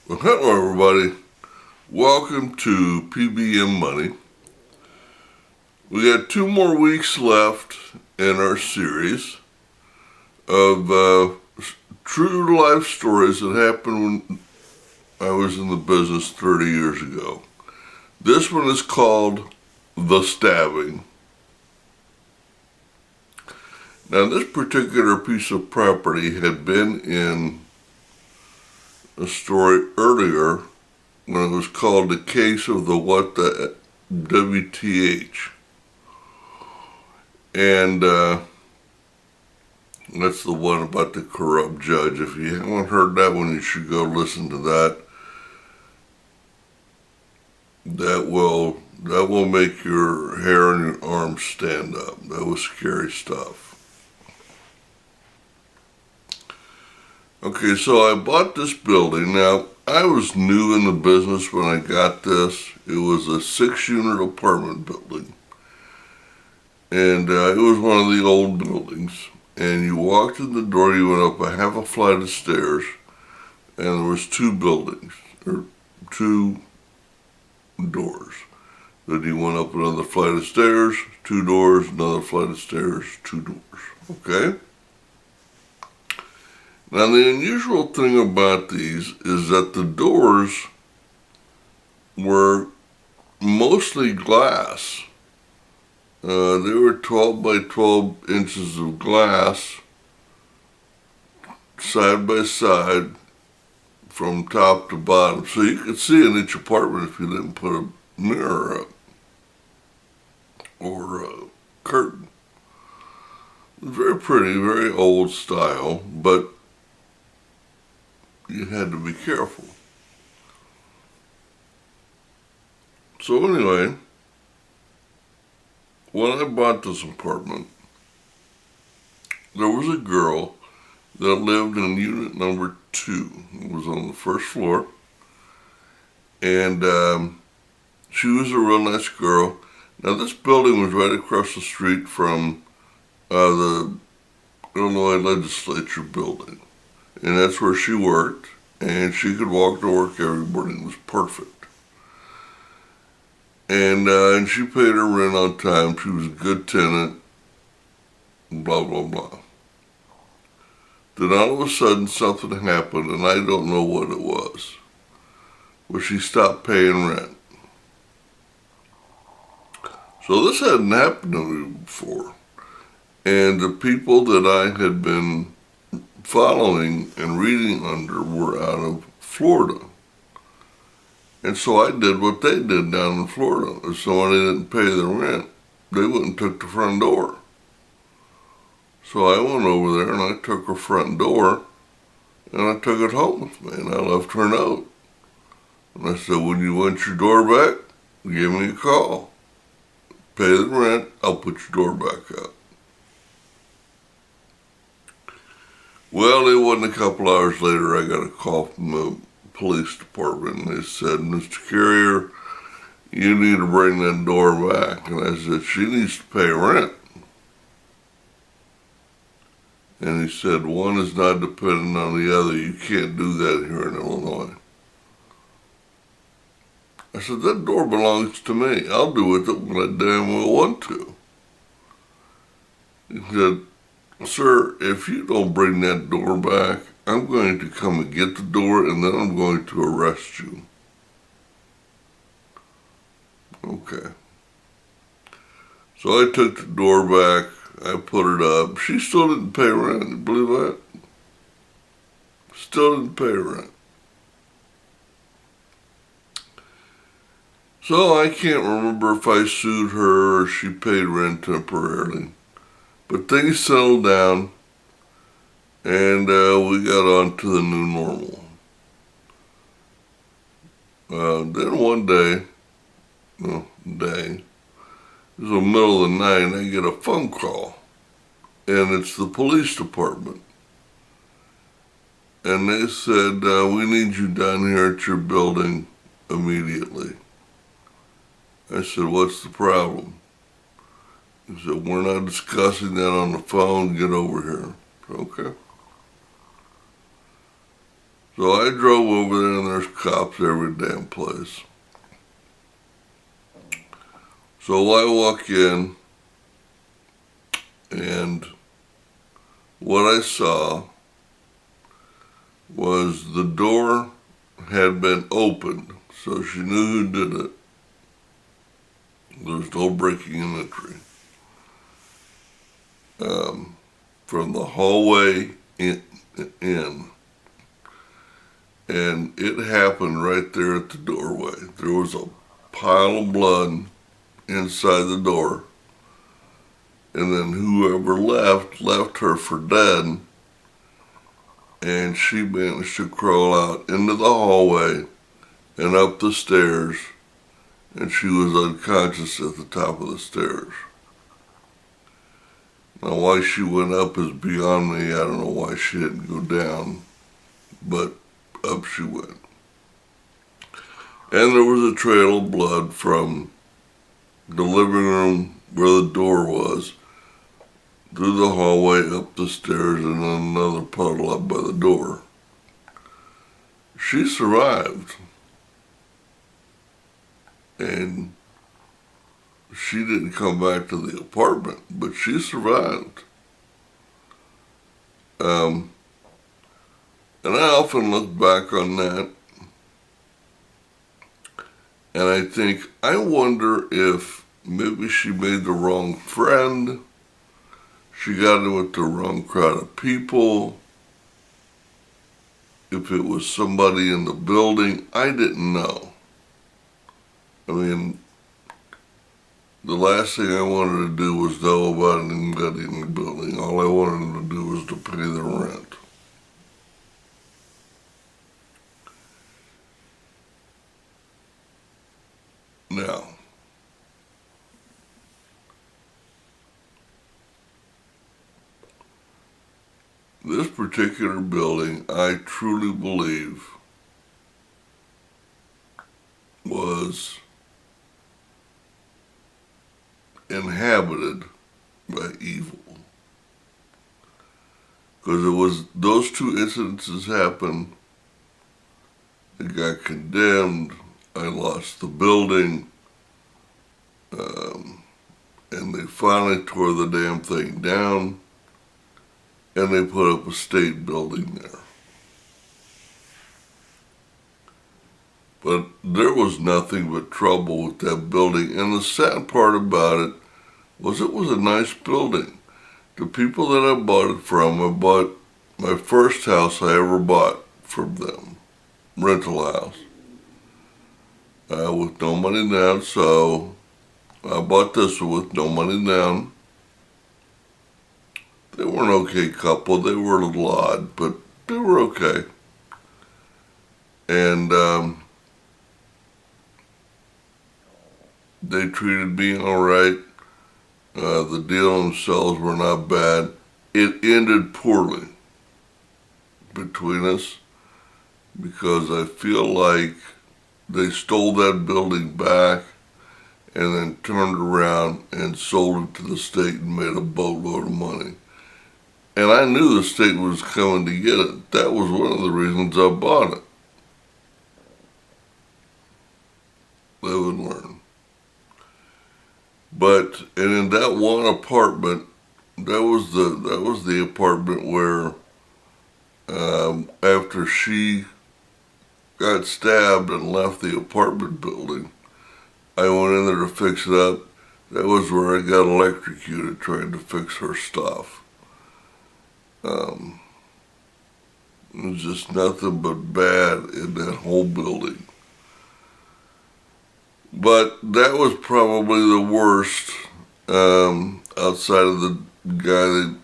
Well, hello everybody. Welcome to P.B.M. Money. We got 2 more weeks left in our series of true life stories that happened when I was in the business 30 years ago. This one is called The Stabbing. Now, this particular piece of property had been in a story earlier when it was called The Case of the What the WTH. And that's the one about the corrupt judge. If you haven't heard that one, you should go listen to that. That will make your hair on your arms stand up. That was scary stuff. Okay, so I bought this building. Now, I was new in the business when I got this. It was a 6-unit apartment building. And it was one of the old buildings. And you walked in the door, you went up a half a flight of stairs, and there was 2 buildings, or 2 doors. Then you went up another flight of stairs, 2 doors, another flight of stairs, 2 doors. Okay? Now, the unusual thing about these is that the doors were mostly glass. They were 12 by 12 inches of glass, side by side, from top to bottom. So you could see in each apartment if you didn't put a mirror up or a curtain. It was very pretty, very old style, but you had to be careful. So anyway, when I bought this apartment, there was a girl that lived in unit number 2. It was on the first floor. And she was a real nice girl. Now, this building was right across the street from the Illinois Legislature building. And that's where she worked. And she could walk to work every morning. It was perfect. And she paid her rent on time. She was a good tenant. Blah, blah, blah. Then all of a sudden something happened, and I don't know what it was. But she stopped paying rent. So this hadn't happened to me before. And the people that I had been following and reading under were out of Florida. And so I did what they did down in Florida. If somebody didn't pay their rent, they went and took the front door. So I went over there and I took her front door and I took it home with me and I left her a note. And I said, when you want your door back, give me a call. Pay the rent, I'll put your door back up. Well, it wasn't a couple hours later, I got a call from the police department, and they said, Mr. Carrier, you need to bring that door back. And I said, she needs to pay rent. And he said, one is not dependent on the other. You can't do that here in Illinois. I said, that door belongs to me. I'll do with it what I damn well want to. He said, sir, if you don't bring that door back, I'm going to come and get the door, and then I'm going to arrest you. Okay. So I took the door back, I put it up. She still didn't pay rent, you believe that? Still didn't pay rent. So I can't remember if I sued her or she paid rent temporarily. But things settled down, and we got on to the new normal. Then one day, it was the middle of the night, and I get a phone call, and it's the police department. And they said, we need you down here at your building immediately. I said, what's the problem? He said, we're not discussing that on the phone, get over here. Okay. So I drove over there and there's cops every damn place. So I walk in and what I saw was the door had been opened, so she knew who did it. There was no breaking and entry. From the hallway in, and it happened right there at the doorway. There was a pile of blood inside the door, and then whoever left her for dead, and she managed to crawl out into the hallway and up the stairs, and she was unconscious at the top of the stairs. Now, why she went up is beyond me. I don't know why she didn't go down, but up she went. And there was a trail of blood from the living room where the door was, through the hallway, up the stairs, and then another puddle up by the door. She survived. And she didn't come back to the apartment, but she survived. And I often look back on that, and I think, I wonder if maybe she made the wrong friend, she got in with the wrong crowd of people, if it was somebody in the building. I didn't know. I mean, the last thing I wanted to do was know about anybody in the building. All I wanted them to do was to pay their rent. Now, this particular building, I truly believe, was inhabited by evil. Because it was, those two incidences happened, it got condemned, I lost the building, and they finally tore the damn thing down, and they put up a state building there. But there was nothing but trouble with that building, and the sad part about it was a nice building. The people that I bought it from, I bought my first house I ever bought from them, rental house, with no money down, so I bought this one with no money down. They were an okay couple. They were a little odd, but they were okay. And they treated me all right. The deal themselves were not bad. It ended poorly between us because I feel like they stole that building back and then turned around and sold it to the state and made a boatload of money. And I knew the state was coming to get it. That was one of the reasons I bought it. Live and learn. But, and in that one apartment, that was the apartment where after she got stabbed and left the apartment building, I went in there to fix it up. That was where I got electrocuted trying to fix her stuff. It was just nothing but bad in that whole building. But that was probably the worst, outside of the guy that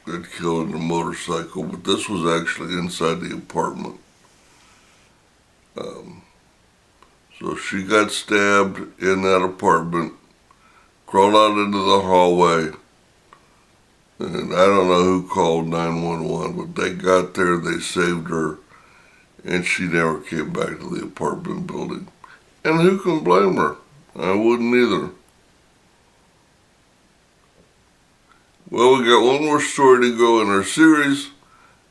got killed in a motorcycle. But this was actually inside the apartment. So she got stabbed in that apartment, crawled out into the hallway, and I don't know who called 911, but they got there, they saved her, and she never came back to the apartment building. And who can blame her? I wouldn't either. Well, we got one more story to go in our series,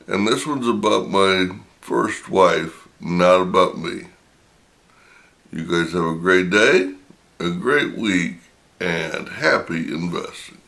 and this one's about my first wife, not about me. You guys have a great day, a great week, and happy investing.